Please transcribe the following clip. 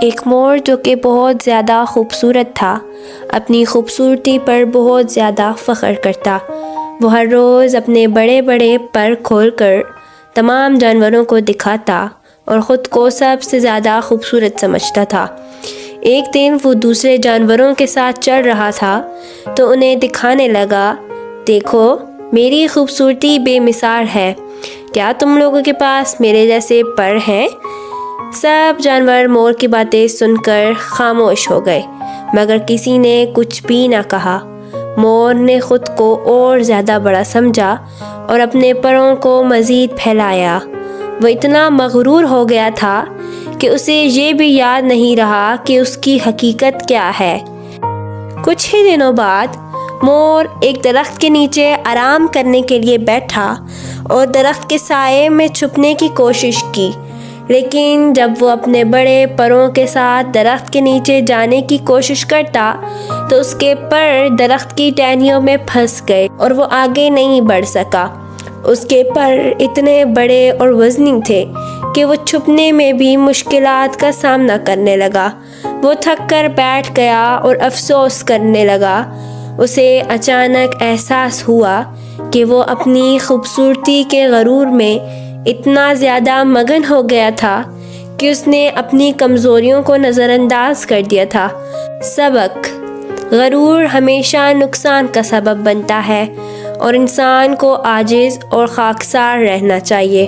ایک مور جو کہ بہت زیادہ خوبصورت تھا، اپنی خوبصورتی پر بہت زیادہ فخر کرتا۔ وہ ہر روز اپنے بڑے بڑے پر کھول کر تمام جانوروں کو دکھاتا اور خود کو سب سے زیادہ خوبصورت سمجھتا تھا۔ ایک دن وہ دوسرے جانوروں کے ساتھ چل رہا تھا تو انہیں دکھانے لگا، دیکھو میری خوبصورتی بے مثال ہے، کیا تم لوگوں کے پاس میرے جیسے پر ہیں؟ سب جانور مور کی باتیں سن کر خاموش ہو گئے، مگر کسی نے کچھ بھی نہ کہا۔ مور نے خود کو اور زیادہ بڑا سمجھا اور اپنے پروں کو مزید پھیلایا۔ وہ اتنا مغرور ہو گیا تھا کہ اسے یہ بھی یاد نہیں رہا کہ اس کی حقیقت کیا ہے۔ کچھ ہی دنوں بعد مور ایک درخت کے نیچے آرام کرنے کے لیے بیٹھا اور درخت کے سائے میں چھپنے کی کوشش کی، لیکن جب وہ اپنے بڑے پروں کے ساتھ درخت کے نیچے جانے کی کوشش کرتا تو اس کے پر درخت کی ٹہنیوں میں پھنس گئے اور وہ آگے نہیں بڑھ سکا۔ اس کے پر اتنے بڑے اور وزنی تھے کہ وہ چھپنے میں بھی مشکلات کا سامنا کرنے لگا۔ وہ تھک کر بیٹھ گیا اور افسوس کرنے لگا۔ اسے اچانک احساس ہوا کہ وہ اپنی خوبصورتی کے غرور میں اتنا زیادہ مگن ہو گیا تھا کہ اس نے اپنی کمزوریوں کو نظر انداز کر دیا تھا۔ سبق: غرور ہمیشہ نقصان کا سبب بنتا ہے اور انسان کو عاجز اور خاکسار رہنا چاہیے۔